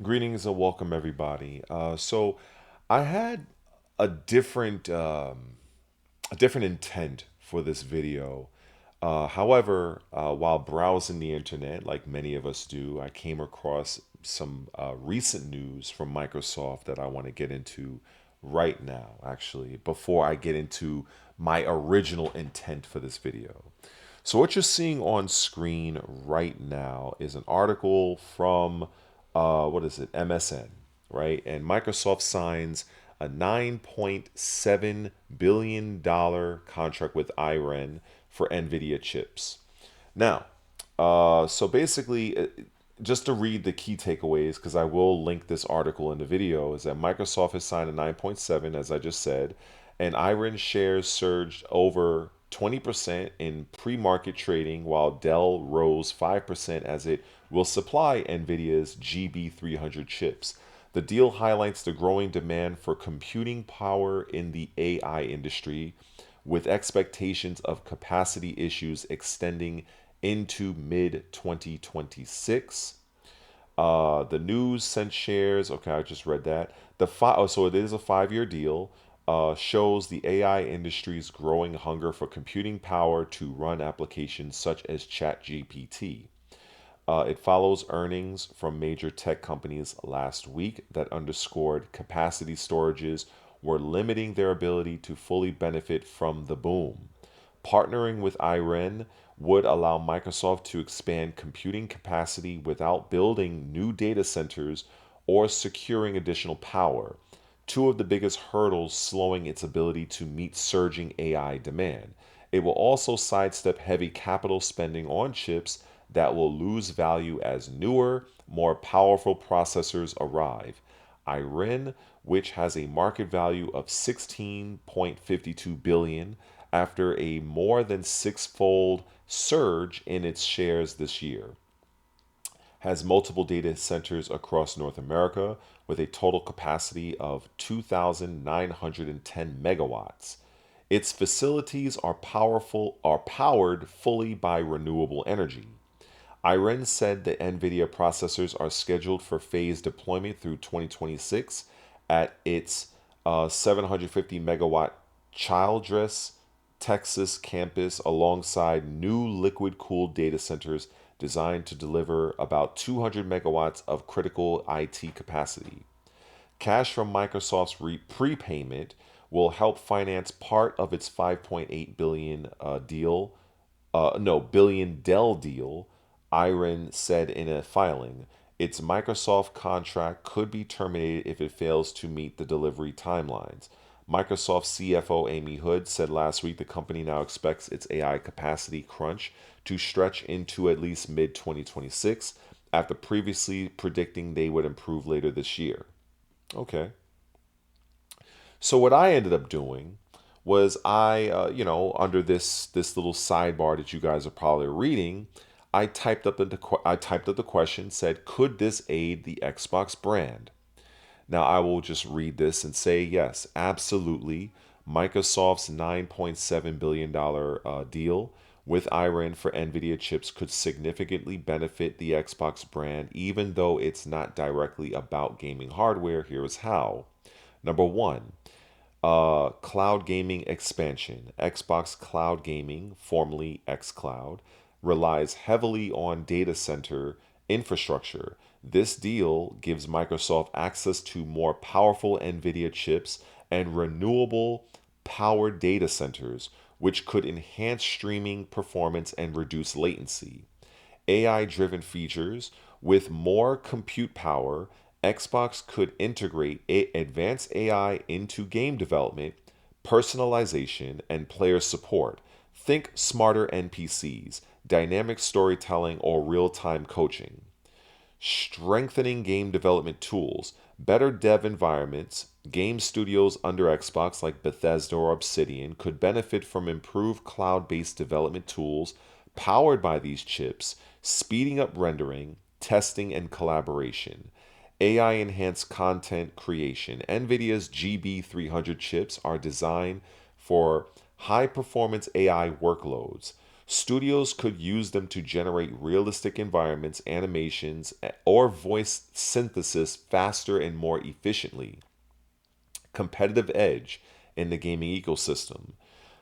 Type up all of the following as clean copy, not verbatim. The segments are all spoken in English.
Greetings and welcome, everybody. So, I had a different intent for this video. However, while browsing the internet, like many of us do, I came across some recent news from Microsoft that I want to get into right now, actually, before I get into my original intent for this video. So, what you're seeing on screen right now is an article from, what is it, MSN, right? And Microsoft signs a $9.7 billion contract with IREN for Nvidia chips. Now, so basically, just to read the key takeaways, because I will link this article in the video, is that Microsoft has signed a 9.7, as I just said, and IREN shares surged over 20% in pre-market trading, while Dell rose 5% as it will supply Nvidia's GB300 chips. The deal highlights the growing demand for computing power in the AI industry, with expectations of capacity issues extending into mid 2026. The news sent shares. Okay, I just read that. So it is a 5-year deal. Shows the AI industry's growing hunger for computing power to run applications such as ChatGPT. It follows earnings from major tech companies last week that underscored capacity storages were limiting their ability to fully benefit from the boom. Partnering with IREN would allow Microsoft to expand computing capacity without building new data centers or securing additional power, two of the biggest hurdles slowing its ability to meet surging AI demand. It will also sidestep heavy capital spending on chips that will lose value as newer, more powerful processors arrive. IREN, which has a market value of 16.52 billion after a more than six-fold surge in its shares this year, has multiple data centers across North America with a total capacity of 2,910 megawatts. Its facilities are powered fully by renewable energy. IREN said the NVIDIA processors are scheduled for phased deployment through 2026 at its 750 megawatt Childress, Texas campus alongside new liquid cooled data centers designed to deliver about 200 megawatts of critical IT capacity. Cash from Microsoft's prepayment will help finance part of its 5.8 billion deal, no billion Dell deal. IREN said in a filing, its Microsoft contract could be terminated if it fails to meet the delivery timelines. Microsoft CFO Amy Hood said last week the company now expects its AI capacity crunch to stretch into at least mid 2026 after previously predicting they would improve later this year. Okay. So what I ended up doing was under this little sidebar that you guys are probably reading, I typed up the question, said, could this aid the Xbox brand? Now I will just read this and say yes, absolutely. Microsoft's $9.7 billion deal with IREN for NVIDIA chips could significantly benefit the Xbox brand, even though it's not directly about gaming hardware. Here is how. Number one, cloud gaming expansion. Xbox Cloud Gaming, formerly xCloud, relies heavily on data center infrastructure. This deal gives Microsoft access to more powerful NVIDIA chips and renewable power data centers, which could enhance streaming performance and reduce latency. AI driven features with more compute power, Xbox could integrate advanced AI into game development, personalization, and player support. Think smarter NPCs, dynamic storytelling, or real time coaching. Strengthening game development tools, better dev environments. Game studios under Xbox like Bethesda or Obsidian could benefit from improved cloud based development tools powered by these chips, speeding up rendering, testing, and collaboration. AI enhanced content creation. NVIDIA's GB300 chips are designed for high performance AI workloads. Studios could use them to generate realistic environments, animations, or voice synthesis faster and more efficiently. Competitive edge in the gaming ecosystem.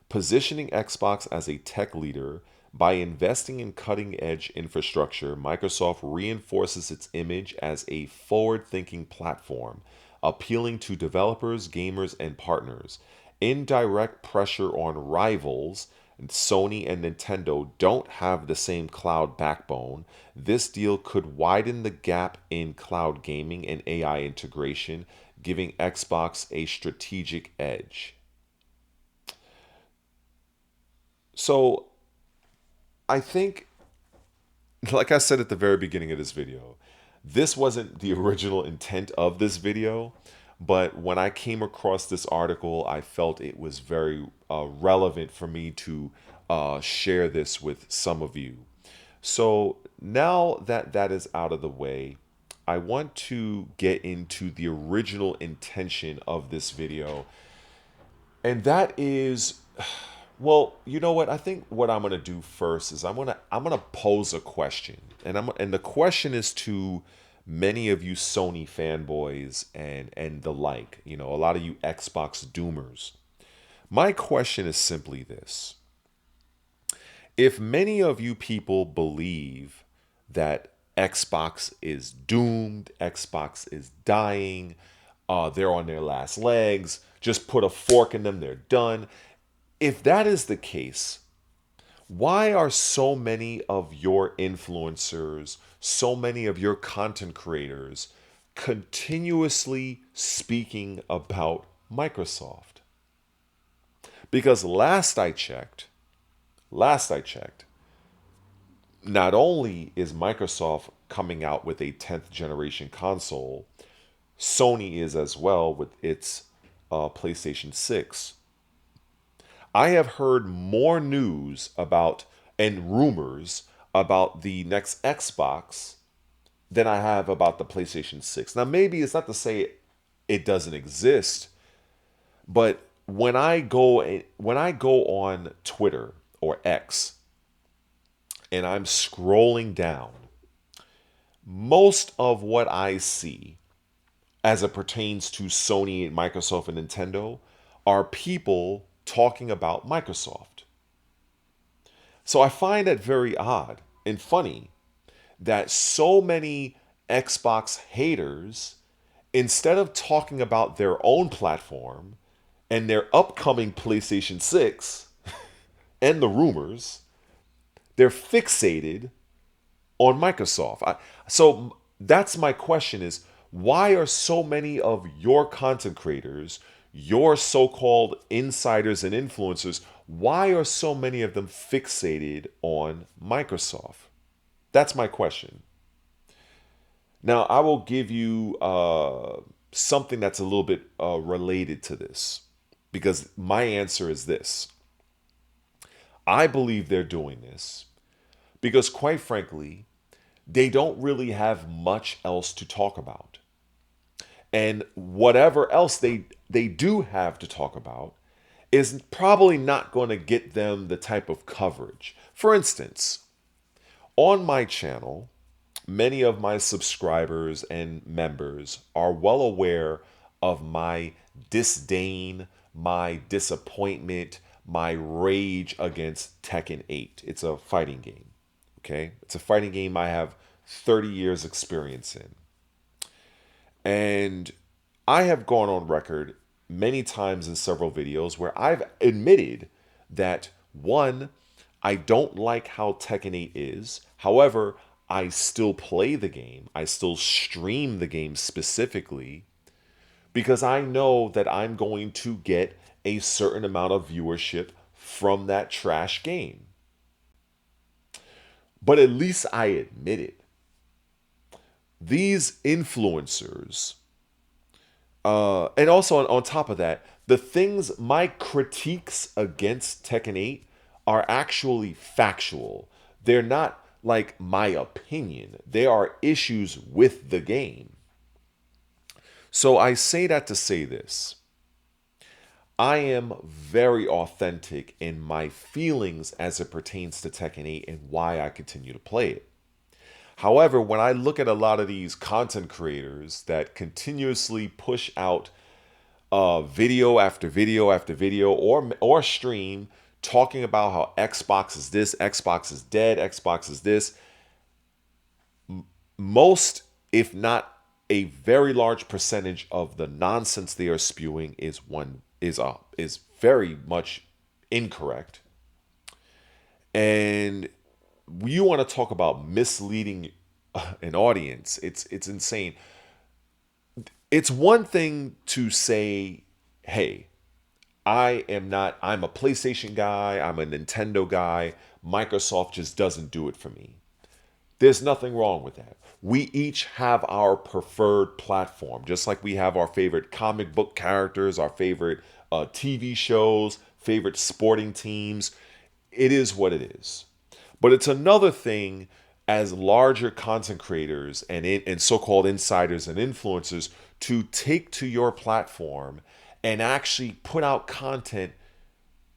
Positioning Xbox as a tech leader by investing in cutting edge infrastructure, Microsoft reinforces its image as a forward thinking platform, appealing to developers, gamers, and partners. Indirect pressure on rivals, Sony and Nintendo don't have the same cloud backbone. This deal could widen the gap in cloud gaming and AI integration, giving Xbox a strategic edge. So, I think, like I said at the very beginning of this video, this wasn't the original intent of this video, but when I came across this article, I felt it was very relevant for me to share this with some of you. So now that that is out of the way, I want to get into the original intention of this video, and that is, well, you know what? I think what I'm gonna do first is I'm gonna pose a question, and the question is to many of you Sony fanboys and the like. You know, a lot of you Xbox doomers. My question is simply this: if many of you people believe that Xbox is doomed, Xbox is dying, they're on their last legs, just put a fork in them, they're done. If that is the case, why are so many of your influencers, so many of your content creators continuously speaking about Microsoft? Because last I checked, not only is Microsoft coming out with a 10th generation console, Sony is as well with its PlayStation 6. I have heard more news about and rumors about the next Xbox than I have about the PlayStation 6. Now, maybe it's not to say it doesn't exist, but when I go on Twitter or X and I'm scrolling down, most of what I see as it pertains to Sony and Microsoft and Nintendo are people talking about Microsoft. So I find that very odd and funny that so many Xbox haters, instead of talking about their own platform and their upcoming PlayStation 6 and the rumors, they're fixated on Microsoft. So that's my question is, why are so many of your content creators, your so-called insiders and influencers, why are so many of them fixated on Microsoft? That's my question. Now, I will give you something that's a little bit related to this, because my answer is this. I believe they're doing this because, quite frankly, they don't really have much else to talk about. And whatever else they do have to talk about is probably not going to get them the type of coverage. For instance, on my channel, many of my subscribers and members are well aware of my disdain, my disappointment, my rage against Tekken 8. It's a fighting game. Okay? It's a fighting game I have 30 years experience in. And I have gone on record many times in several videos where I've admitted that, one, I don't like how Tekken 8 is. However, I still play the game. I still stream the game specifically because I know that I'm going to get a certain amount of viewership from that trash game. But at least I admit it. These influencers, and also on top of that, the things, my critiques against Tekken 8 are actually factual. They're not like my opinion. They are issues with the game. So I say that to say this. I am very authentic in my feelings as it pertains to Tekken 8 and why I continue to play it. However, when I look at a lot of these content creators that continuously push out video after video after video or stream talking about how Xbox is this, Xbox is dead, Xbox is this, most, if not a very large percentage of the nonsense they are spewing is very much incorrect. And you want to talk about misleading an audience. It's insane. It's one thing to say, hey, I'm a PlayStation guy, I'm a Nintendo guy, Microsoft just doesn't do it for me. There's nothing wrong with that. We each have our preferred platform, just like we have our favorite comic book characters, our favorite TV shows, favorite sporting teams. It is what it is. But it's another thing as larger content creators and so-called insiders and influencers to take to your platform and actually put out content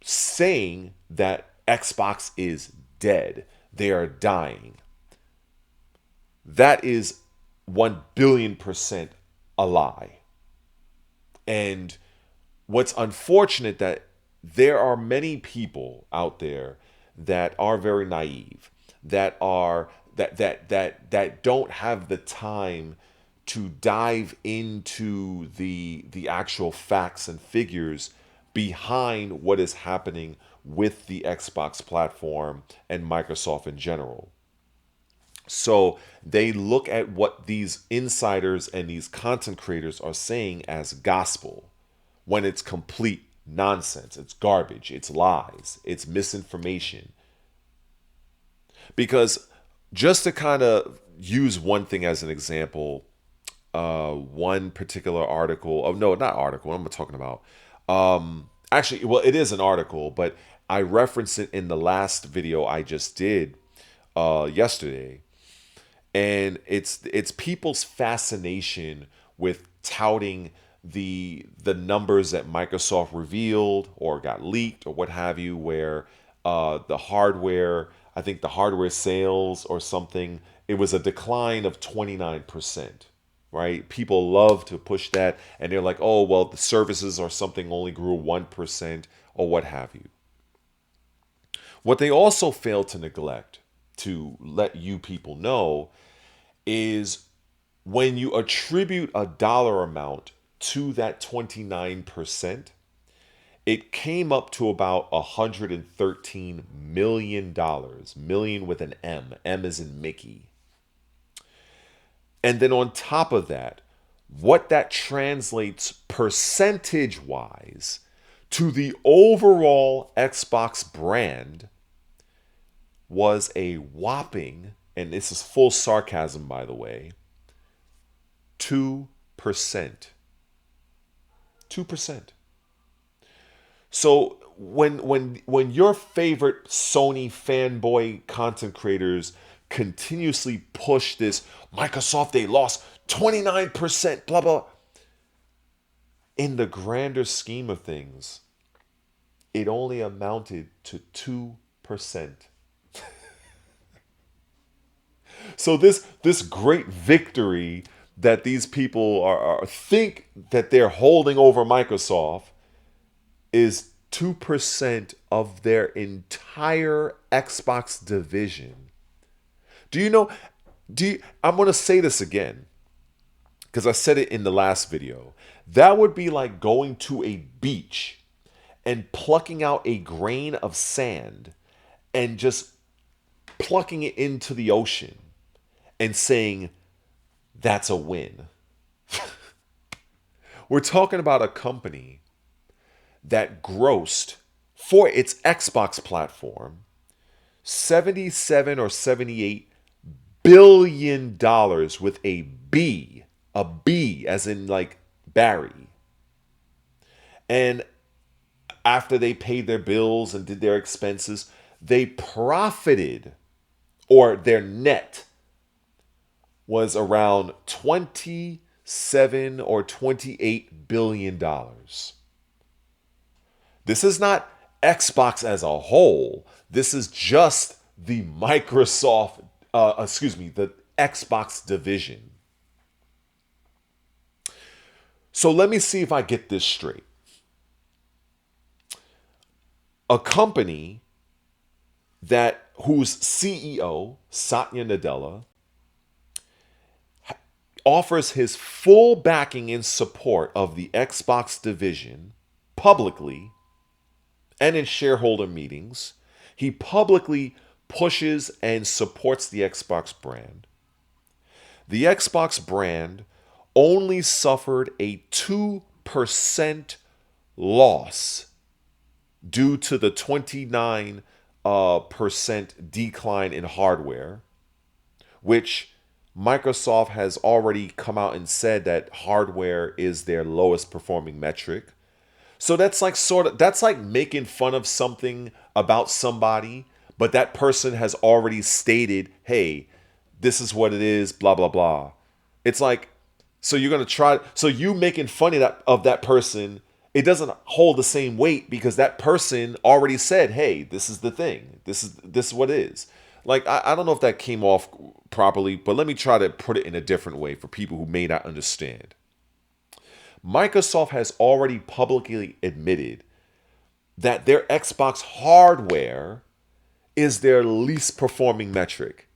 saying that Xbox is dead. They are dying. That is 1,000,000,000% a lie. And what's unfortunate that there are many people out there that are very naive, that don't have the time to dive into the actual facts and figures behind what is happening with the Xbox platform and Microsoft in general. So they look at what these insiders and these content creators are saying as gospel when it's complete nonsense. It's garbage. It's lies. It's misinformation. Because just to kind of use one thing as an example, one particular article, oh no, not article, what am I talking about? Actually, well, it is an article, but I referenced it in the last video I just did yesterday. And it's people's fascination with touting the numbers that Microsoft revealed or got leaked or what have you, where the hardware, I think the hardware sales or something, it was a decline of 29%, right? People love to push that, and they're like, oh, well, the services or something only grew 1% or what have you. What they also fail to neglect to let you people know is when you attribute a dollar amount to that 29%, it came up to about $113 million, million with an M. M as in Mickey. And then on top of that, what that translates percentage wise to the overall Xbox brand was a whopping, and this is full sarcasm by the way, 2%. 2%. So when your favorite Sony fanboy content creators continuously push this, Microsoft, they lost 29%, blah blah, in the grander scheme of things, it only amounted to 2%. So this great victory that these people are think that they're holding over Microsoft is 2% of their entire Xbox division. Do you know? I'm going to say this again because I said it in the last video. That would be like going to a beach and plucking out a grain of sand and just plucking it into the ocean and saying that's a win. We're talking about a company that grossed for its Xbox platform 77 or 78 billion dollars with a B as in like Barry. And after they paid their bills and did their expenses, they profited, or their net was around 27 or 28 billion dollars. This is not Xbox as a whole. This is just the the Xbox division. So let me see if I get this straight. A company whose CEO, Satya Nadella, offers his full backing and support of the Xbox division publicly and in shareholder meetings. He publicly pushes and supports the Xbox brand. The Xbox brand only suffered a 2% loss due to the 29% decline in hardware, which Microsoft has already come out and said that hardware is their lowest performing metric. So that's like making fun of something about somebody, but that person has already stated, hey, this is what it is, blah, blah, blah. It's like, so you're going to try, so you making fun of that person, it doesn't hold the same weight because that person already said, hey, this is the thing. This is what it is. Like, I don't know if that came off properly, but let me try to put it in a different way for people who may not understand. Microsoft has already publicly admitted that their Xbox hardware is their least performing metric.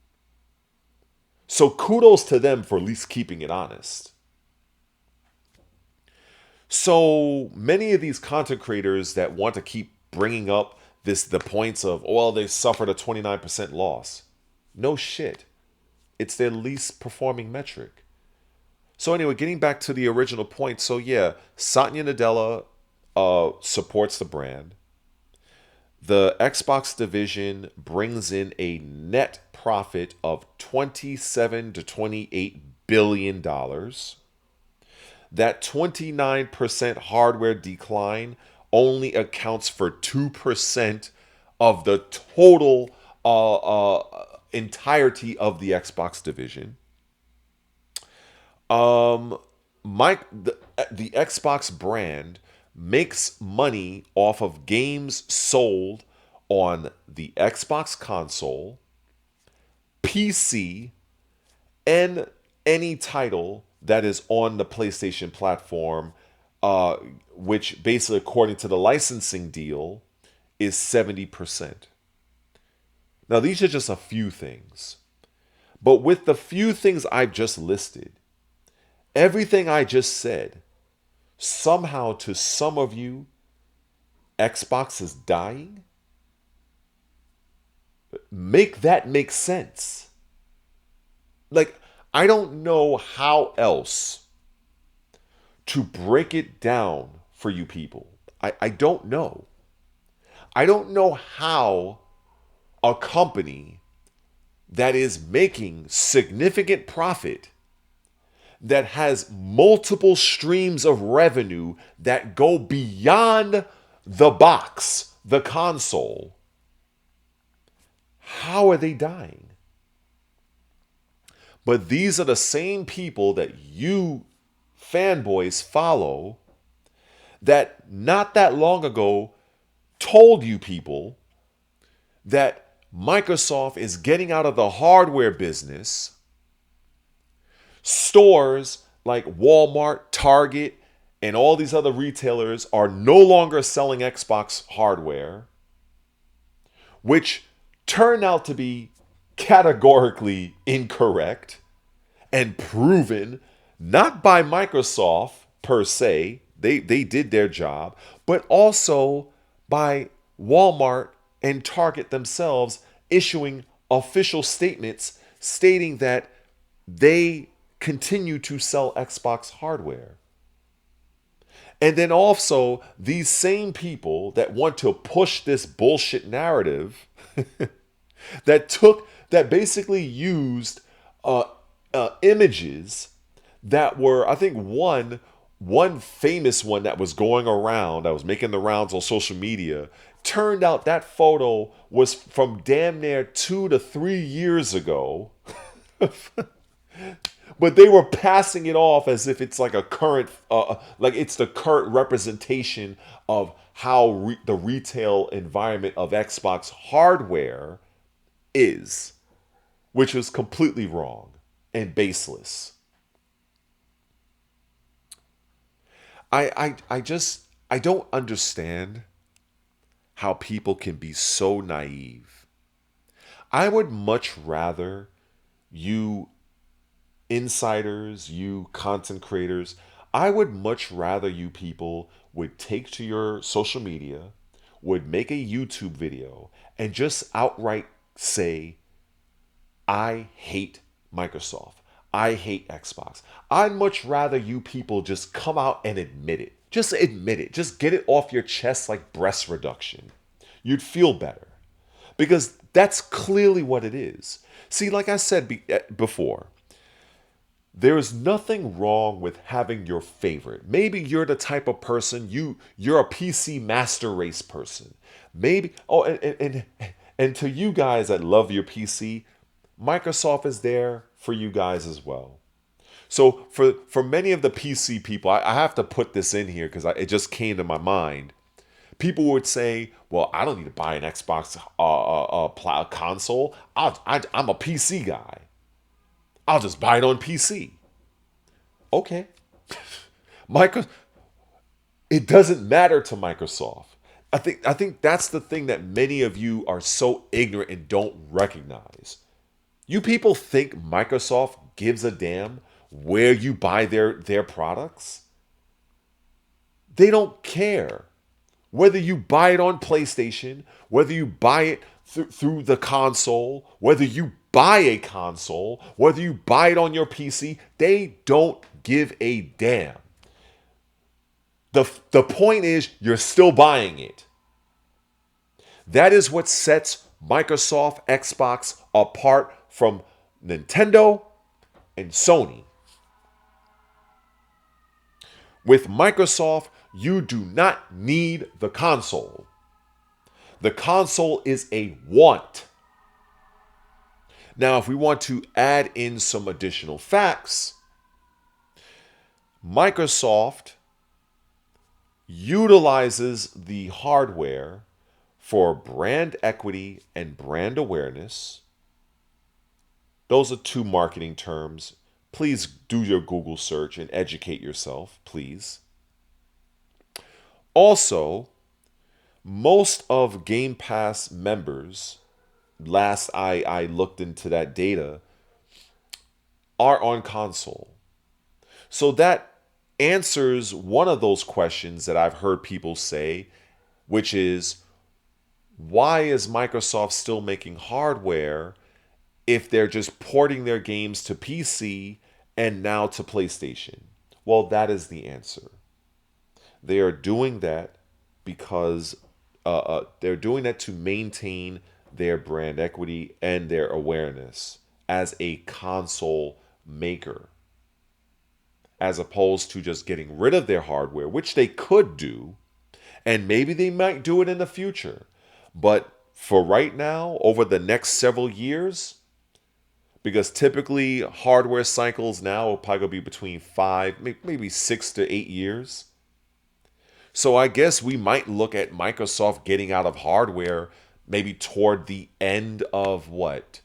So kudos to them for at least keeping it honest. So many of these content creators that want to keep bringing up the points of, well, they suffered a 29% loss. No shit. It's their least performing metric. So anyway, getting back to the original point. So yeah, Satya Nadella supports the brand. The Xbox division brings in a net profit of $27 to $28 billion. That 29% hardware decline only accounts for 2% of the total entirety of the Xbox division. The Xbox brand makes money off of games sold on the Xbox console, PC, and any title that is on the PlayStation platform, which basically, according to the licensing deal, is 70%. Now, these are just a few things. But with the few things I've just listed, everything I just said, somehow to some of you, Xbox is dying. Make that make sense. Like, I don't know how else to break it down for you people. I don't know. I don't know how a company that is making significant profit, that has multiple streams of revenue that go beyond the box, the console, how are they dying? But these are the same people that you fanboys follow that not that long ago told you people that Microsoft is getting out of the hardware business. Stores like Walmart, Target, and all these other retailers are no longer selling Xbox hardware, which turned out to be categorically incorrect and proven not by Microsoft per se, they did their job, but also by Walmart and Target themselves issuing official statements stating that they continue to sell Xbox hardware. And then also, these same people that want to push this bullshit narrative that basically used images that were, I think one famous one that was going around, that was making the rounds on social media, turned out that photo was from damn near 2 to 3 years ago. But they were passing it off as if it's like a current, like it's the current representation of how the retail environment of Xbox hardware is, which was completely wrong and baseless. I don't understand how people can be so naive. I would much rather you insiders, you content creators, I would much rather you people would take to your social media, would make a YouTube video, and just outright say, I hate Microsoft. I hate Xbox. I'd much rather you people just come out and admit it. Just admit it. Just get it off your chest like breast reduction. You'd feel better. Because that's clearly what it is. See, like I said before, there is nothing wrong with having your favorite. Maybe you're the type of person, you're a PC master race person. Maybe, oh, and to you guys that love your PC, Microsoft is there for you guys as well. So for many of the PC people, I have to put this in here because it just came to my mind. People would say, well, I don't need to buy an Xbox console. I'm a PC guy. I'll just buy it on PC. Okay. Micro, it doesn't matter to Microsoft. I think that's the thing that many of you are so ignorant and don't recognize. You people think Microsoft gives a damn where you buy their products? They don't care. Whether you buy it on PlayStation, whether you buy it through the console, whether you buy a console, whether you buy it on your PC, they don't give a damn. The point is you're still buying it. That is what sets Microsoft Xbox apart from Nintendo and Sony. With Microsoft, you do not need the console. The console is a want. Now, if we want to add in some additional facts, Microsoft utilizes the hardware for brand equity and brand awareness. Those are two marketing terms. Please do your Google search and educate yourself, please. Also, most of Game Pass members, last I looked into that data, are on console. So that answers one of those questions that I've heard people say, which is, why is Microsoft still making hardware if they're just porting their games to PC and now to PlayStation? Well, that is the answer. They are doing that because they're doing that to maintain their brand equity and their awareness as a console maker, as opposed to just getting rid of their hardware, which they could do, and maybe they might do it in the future. But for right now, over the next several years, because typically hardware cycles now will probably be between 5, maybe 6 to 8 years. So I guess we might look at Microsoft getting out of hardware maybe toward the end of what?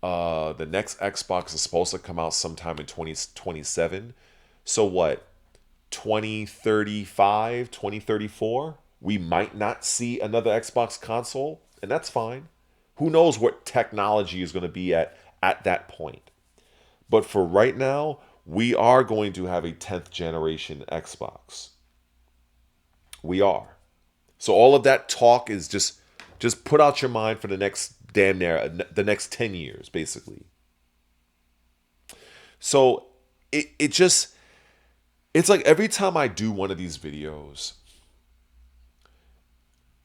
The next Xbox is supposed to come out sometime in 2027. So what? 2035, 2034? We might not see another Xbox console, and that's fine. Who knows what technology is going to be at that point. But for right now, we are going to have a 10th generation Xbox. We are. So all of that talk is just put out your mind for the next damn near the next 10 years, basically. So it's like every time I do one of these videos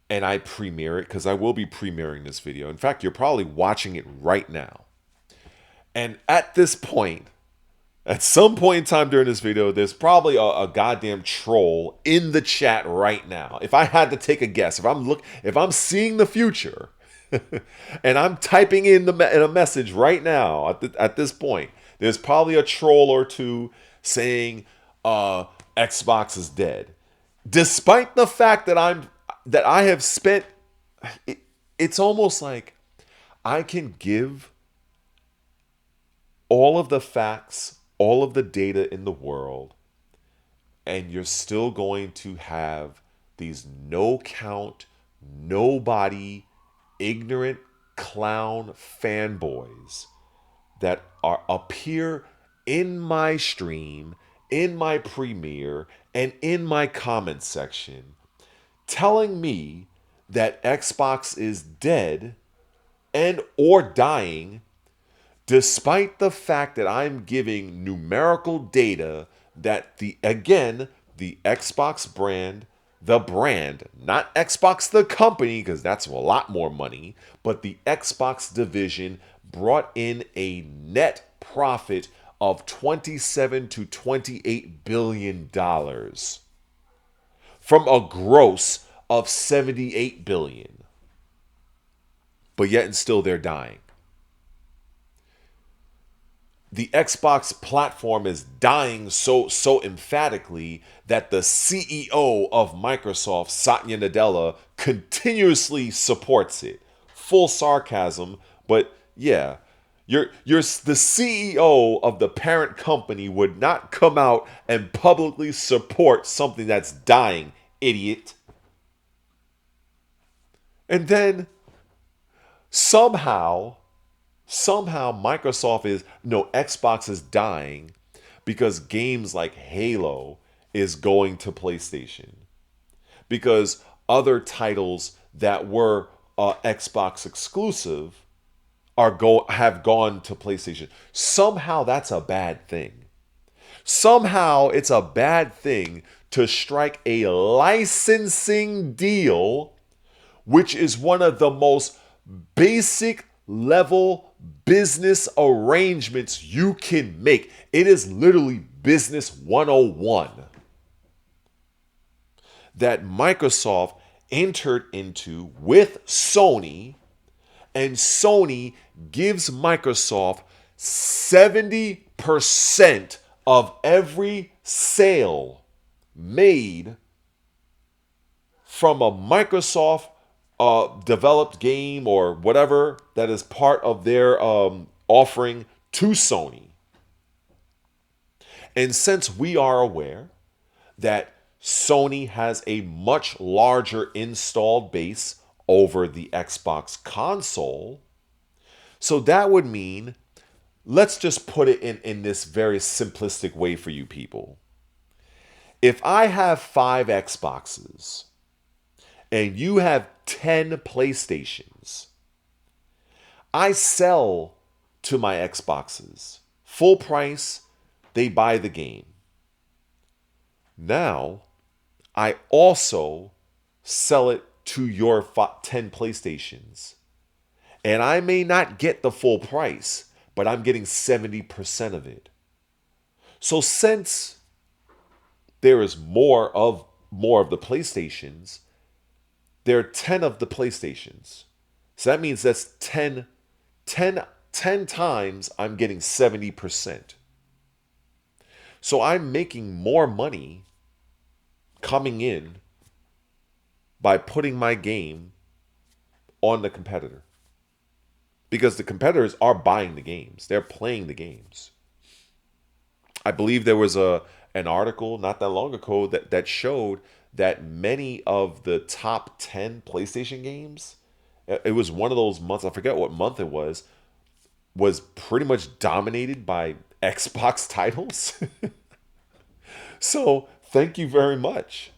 and I premiere it, because I will be premiering this video. In fact, you're probably watching it right now. And at this point, at some point in time during this video, there's probably a goddamn troll in the chat right now. If I had to take a guess, if I'm seeing the future, and I'm typing in a message right now at this point, There's probably a troll or two saying Xbox is dead. Despite the fact that I have spent it's almost like I can give all of the facts, all of the data in the world, and you're still going to have these no count, nobody, ignorant clown fanboys that are appear in my stream, in my premiere, and in my comment section telling me that Xbox is dead and or dying, despite the fact that I'm giving numerical data that the Xbox brand, the brand, not Xbox the company, because that's a lot more money, but the Xbox division brought in a net profit of 27 to 28 billion dollars from a gross of 78 billion. But yet and still they're dying. The Xbox platform is dying so emphatically that the CEO of Microsoft, Satya Nadella, continuously supports it. Full sarcasm, but yeah, you're the CEO of the parent company would not come out and publicly support something that's dying, idiot. And then somehow Microsoft is no Xbox is dying because games like Halo is going to PlayStation, because other titles that were Xbox exclusive have gone to PlayStation. Somehow that's a bad thing. Somehow it's a bad thing to strike a licensing deal, which is one of the most basic level business arrangements you can make. It is literally business 101 that Microsoft entered into with Sony, and Sony gives Microsoft 70% of every sale made from a Microsoft developed game or whatever that is part of their offering to Sony. And since we are aware that Sony has a much larger installed base over the Xbox console, so that would mean, let's just put it in this very simplistic way for you people. If I have 5 Xboxes and you have 10 PlayStations, I sell to my Xboxes full price, they buy the game. Now, I also sell it to your 10 PlayStations. And I may not get the full price, but I'm getting 70% of it. So since there is more of the PlayStations, there are 10 of the PlayStations. So that means that's 10 times I'm getting 70%. So I'm making more money coming in by putting my game on the competitor. Because the competitors are buying the games. They're playing the games. I believe there was an article not that long ago that showed that many of the top 10 PlayStation games, it was one of those months, I forget what month it was pretty much dominated by Xbox titles. So thank you very much.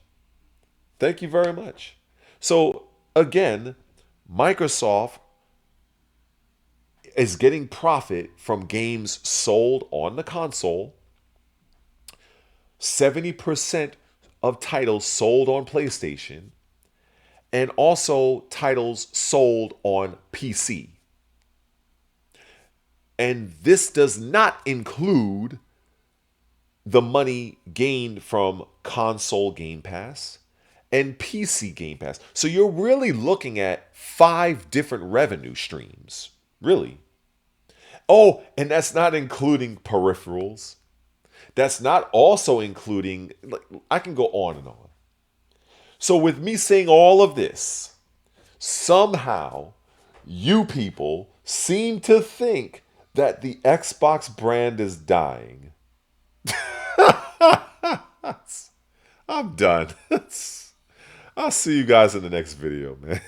Thank you very much. So again, Microsoft is getting profit from games sold on the console, 70% of titles sold on PlayStation, and also titles sold on PC. And this does not include the money gained from console Game Pass and PC Game Pass. So you're really looking at 5 different revenue streams, really. Oh, and that's not including peripherals. That's not also including, like, I can go on and on. So, with me saying all of this, somehow you people seem to think that the Xbox brand is dying. I'm done. I'll see you guys in the next video, man.